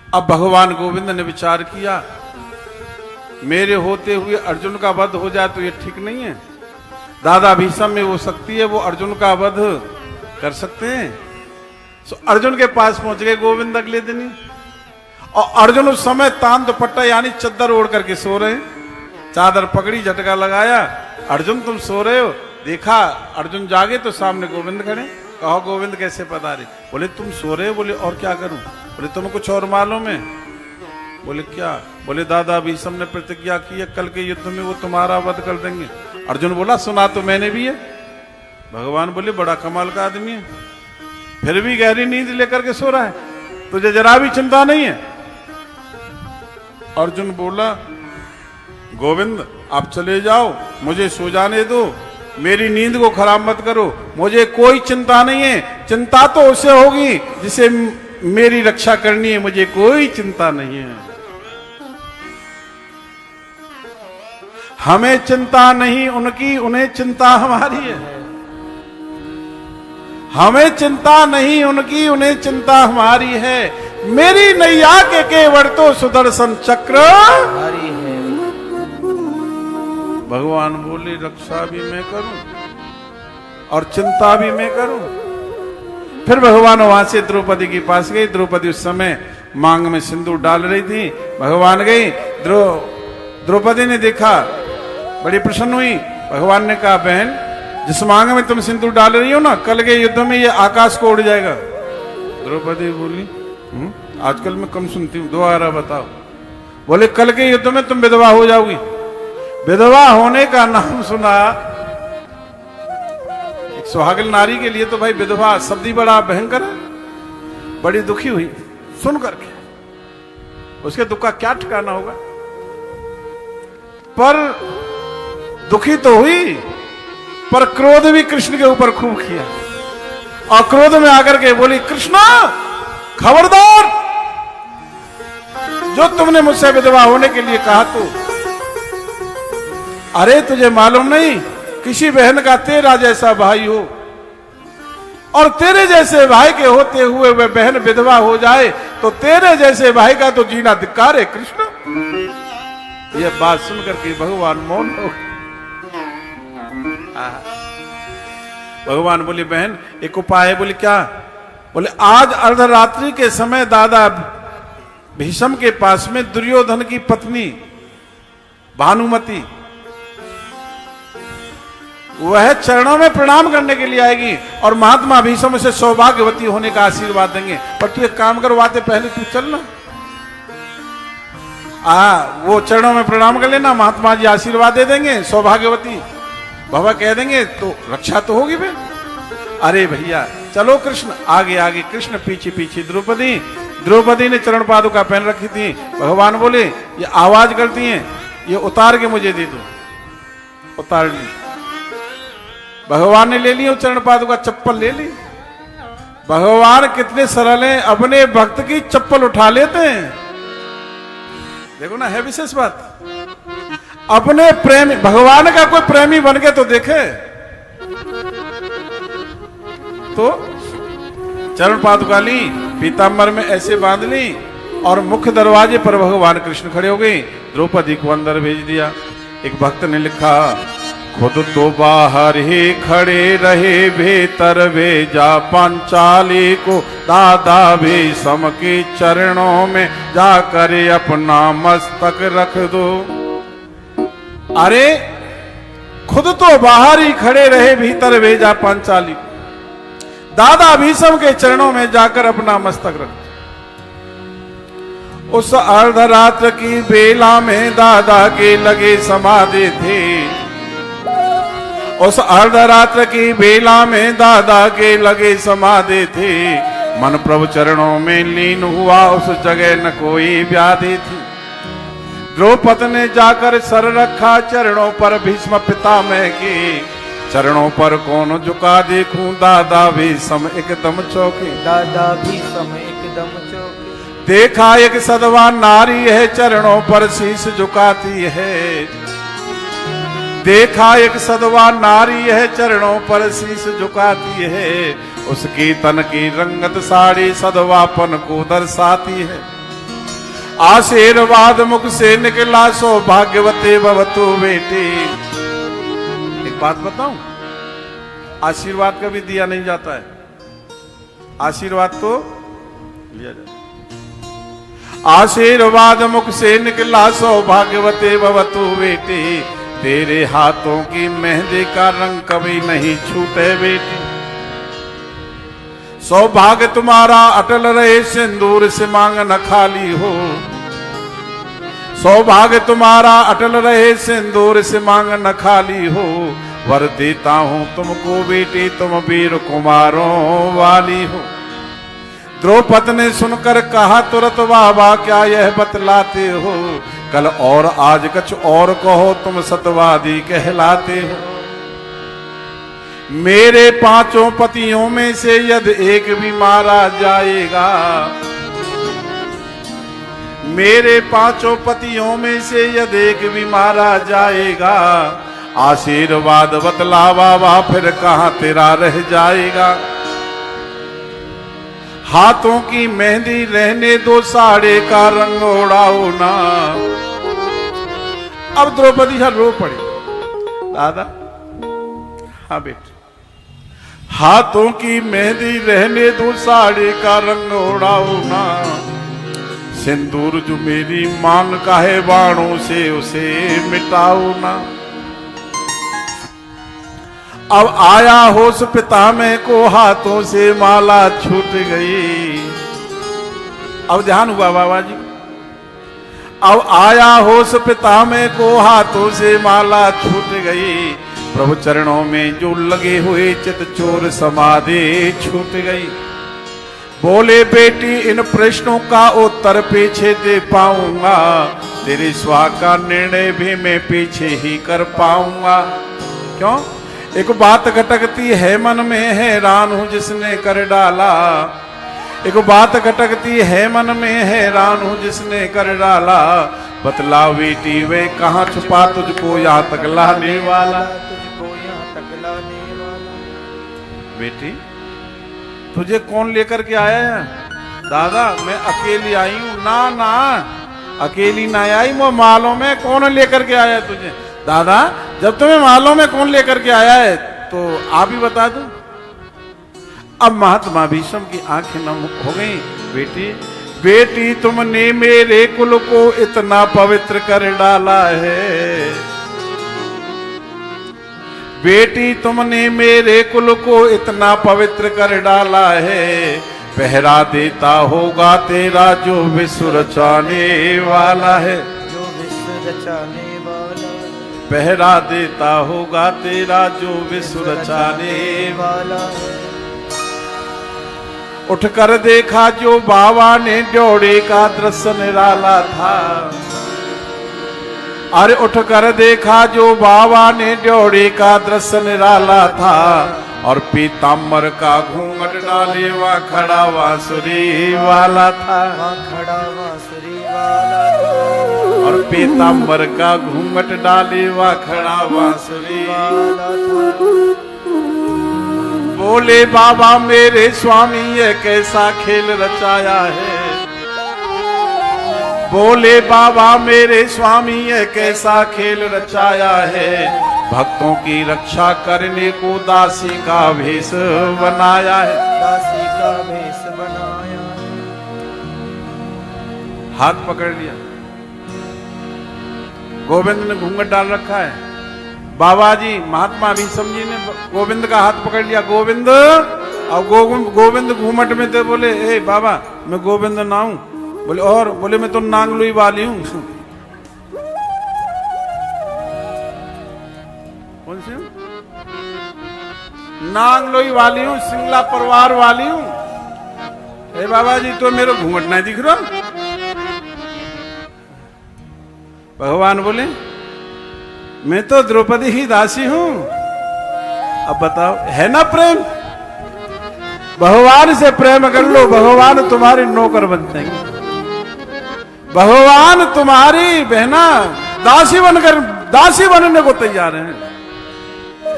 अब भगवान गोविंद ने विचार किया, मेरे होते हुए अर्जुन का वध हो जाए तो ये ठीक नहीं है। दादा भीष्म में वो शक्ति है, वो अर्जुन का वध कर सकते हैं। तो अर्जुन के पास पहुंच गए गोविंद अगले दिन ही। और अर्जुन उस समय तान दुपट्टा यानी चद्दर ओढ़ करके सो रहे, चादर पकड़ी, झटका लगाया, अर्जुन तुम सो रहे हो। देखा अर्जुन जागे तो सामने गोविंद खड़े। कहो गोविंद कैसे पधारे? बोले तुम सो रहे हो। बोले और क्या करूं? बोले तुम्हें कुछ और मालूम है? बोले क्या? बोले दादा भीष्म ने प्रतिज्ञा की है कल के युद्ध में वो तुम्हारा वध कर देंगे। अर्जुन बोला सुना तो मैंने भी है। भगवान बोले बड़ा कमाल का आदमी है, फिर भी गहरी नींद लेकर के सो रहा है, तुझे जरा भी चिंता नहीं है। अर्जुन बोला गोविंद आप चले जाओ, मुझे सो जाने दो, मेरी नींद को खराब मत करो, मुझे कोई चिंता नहीं है। चिंता तो उसे होगी जिसे मेरी रक्षा करनी है, मुझे कोई चिंता नहीं है। हमें चिंता नहीं उनकी, उन्हें चिंता हमारी है। हमें चिंता नहीं उनकी, उन्हें चिंता हमारी है। मेरी नैया के केवड़ तो सुदर्शन चक्र हमारी है। भगवान बोले रक्षा भी मैं करूं और चिंता भी मैं करूं। फिर भगवान वहां से द्रौपदी के पास गई। द्रौपदी उस समय मांग में सिंदूर डाल रही थी। भगवान गई, द्रौपदी ने देखा, बड़ी प्रसन्न हुई। भगवान ने कहा बहन जिस मांग में तुम सिंदूर डाल रही हो ना, कल के युद्ध में ये आकाश को उड़ जाएगा। द्रौपदी बोली आजकल मैं कम सुनती हूँ, दोबारा बताओ। बोले कल के युद्ध में तुम विधवा हो जाओगी। विधवा होने का नाम सुना, एक सुहागिन नारी के लिए तो भाई विधवा शब्द ही बड़ा भयंकर है। बड़ी दुखी हुई सुन करके, उसके दुख का क्या ठिकाना होगा। पर दुखी तो हुई, पर क्रोध भी कृष्ण के ऊपर खूब किया। और क्रोध में आकर के बोली कृष्ण खबरदार, जो तुमने मुझसे विधवा होने के लिए कहा तो, अरे तुझे मालूम नहीं किसी बहन का तेरा जैसा भाई हो और तेरे जैसे भाई के होते हुए वह बहन विधवा हो जाए तो तेरे जैसे भाई का तो जीना धिक्कार है कृष्ण। यह बात सुनकर के भगवान मौन हो। भगवान बोले बहन एक उपाय है। बोले क्या? बोले आज अर्धरात्रि के समय दादा भीष्म के पास में दुर्योधन की पत्नी भानुमति वह चरणों में प्रणाम करने के लिए आएगी और महात्मा भीष्म से सौभाग्यवती होने का आशीर्वाद देंगे। पर तू एक काम करवाते पहले तू चलना, वो चरणों में प्रणाम कर लेना, महात्मा जी आशीर्वाद दे देंगे, सौभाग्यवती बाबा कह देंगे तो रक्षा तो होगी बे। अरे भैया चलो कृष्ण आगे आगे, कृष्ण पीछे पीछे। द्रौपदी ने चरण पादुका पहन रखी थी। भगवान बोले ये आवाज करती हैं, ये उतार के मुझे दे दो। उतार ली, भगवान ने ले ली चरण पादुका, चप्पल ले ली। भगवान कितने सरल हैं, अपने भक्त की चप्पल उठा लेते हैं। देखो ना, है विशेष बात। अपने प्रेमी भगवान का कोई प्रेमी बन के तो देखे। तो चरण पादुका ली, पीतांबर में ऐसे बांध ली और मुख्य दरवाजे पर भगवान कृष्ण खड़े हो गए। द्रौपदी को अंदर भेज दिया। एक भक्त ने लिखा खुद तो बाहर ही खड़े रहे, भीतर भेजा पांचाली को, दादा भीष्म के चरणों में जाकर अपना मस्तक रख दो। अरे खुद तो बाहर ही खड़े रहे, भीतर भेजा पांचाली, दादा भीष्म के चरणों में जाकर अपना मस्तक रख। उस अर्धरात्र की बेला में दादा के लगे समाधि थे। उस अर्धरात्र की बेला में दादा के लगे समाधि थे। मन प्रभु चरणों में लीन हुआ, उस जगह न कोई व्याधि थी। द्रौपदी ने जाकर सर रखा चरणों पर भीष्म पितामह के। चरणों पर कौन झुका देखूं, दादा भीष्म एकदम चौके। दादा भीष्म एकदम चौके। देखा एक सदवा नारी है, चरणों पर शीश झुकाती है। देखा एक सदवा नारी है, चरणों पर शीश झुकाती है। उसकी तन की रंगत साड़ी सदवापन को दर्शाती है। आशीर्वाद मुख से निकला सौभाग्यवते भवतु बेटी। एक बात बताऊं, आशीर्वाद कभी दिया नहीं जाता है, आशीर्वाद तो लिया जाता है। आशीर्वाद मुख से निकला सौभाग्यवते भवतु बेटी, तेरे हाथों की मेहंदी का रंग कभी नहीं छूटे बेटी। सौभाग्य तुम्हारा अटल रहे सिंदूर से मांग न खाली हो। सौभाग्य तुम्हारा अटल रहे सिंदूर से मांग न खाली हो। वर देता हूं तुमको बेटी तुम वीर कुमारों वाली हो। द्रौपद ने सुनकर कहा तुरंत बाबा क्या यह बतलाते हो। कल और आज कुछ और कहो तुम सतवादी कहलाते हो। मेरे पांचों पतियों में से यदि एक भी मारा जाएगा, मेरे पांचों पतियों में से यदि एक भी मारा जाएगा, आशीर्वाद बतला बाबा फिर कहां तेरा रह जाएगा। हाथों की मेहंदी रहने दो साड़े का रंग उड़ाओ ना। अब द्रौपदी रो पड़ी, दादा हाँ बेटी, हाथों की मेहंदी रहने दो साड़े का रंग उड़ाओ ना। सिंदूर जो मेरी मांग का है बाणों से उसे मिटाओ ना। अब आया होश पिता में को हाथों से माला छूट गई। अब ध्यान हुआ बाबा जी। अब आया होश पिता में को हाथों से माला छूट गई। प्रभु चरणों में जो लगे हुए चित चोर समाधि छूट गई। बोले बेटी इन प्रश्नों का उत्तर पीछे दे पाऊंगा। तेरे स्वा का निर्णय भी मैं पीछे ही कर पाऊंगा। क्यों? एक बात खटकती है मन में हैरान हूं जिसने कर डाला। एक बात खटकती है मन में हैरान हूं जिसने कर डाला। बतला बेटी वे कहां छुपा तुझको यहाँ तक लाने वाला। बेटी तुझे कौन लेकर के आया है? दादा मैं अकेली आई हूं। ना ना अकेली ना आई, वो मालूम है कौन लेकर के आया है तुझे। दादा जब तुम्हें मालूम है कौन लेकर के आया है तो आप ही बता दो। अब महात्मा भीष्म की आंखें नम हो गई। बेटी बेटी तुमने मेरे कुल को इतना पवित्र कर डाला है। बेटी तुमने मेरे कुल को इतना पवित्र कर डाला है। पहरा देता होगा तेरा जो विश्व रचाने वाला है। जो विश्व रचाने वाला, पहरा देता होगा तेरा जो विश्व रचाने वाला है। उठकर देखा जो बाबा ने ड्योढ़े का दृश्य निराला था। अरे उठकर देखा जो बाबा ने ड्योढ़े का दृश्य निराला था। और पीताम्बर का घूंघट डाले वह खड़ा बांसुरी वाला था। वहाँ खड़ा बांसुरी वाला था। और पीताम्बर का घूंघट डाले वह खड़ा बांसुरी वाला था। बोले बाबा मेरे स्वामी ये कैसा खेल रचाया है। बोले बाबा मेरे स्वामी ये कैसा खेल रचाया है। भक्तों की रक्षा करने को दासी का भेष बनाया है। दासी का भेष बनाया है। हाथ पकड़ लिया। गोविंद ने घूंघट डाल रखा है। बाबा जी महात्मा भीष्म जी ने गोविंद का हाथ पकड़ लिया। गोविंद और गोविंद घूमट में थे। बोले ए बाबा मैं गोविंद ना हूं। बोले और बोले मैं तो नांगलोई वाली हूं। कौन सी? नांगलोई वाली हूं, सिंगला परिवार वाली हूं। ए बाबा जी तो मेरे घूंघट नहीं दिख रहा। भगवान बोले मैं तो द्रौपदी ही दासी हूं। अब बताओ है ना प्रेम? भगवान से प्रेम कर लो, भगवान तुम्हारे नौकर बन जाएंगे। भगवान तुम्हारी बहना दासी बनने को तैयार हैं।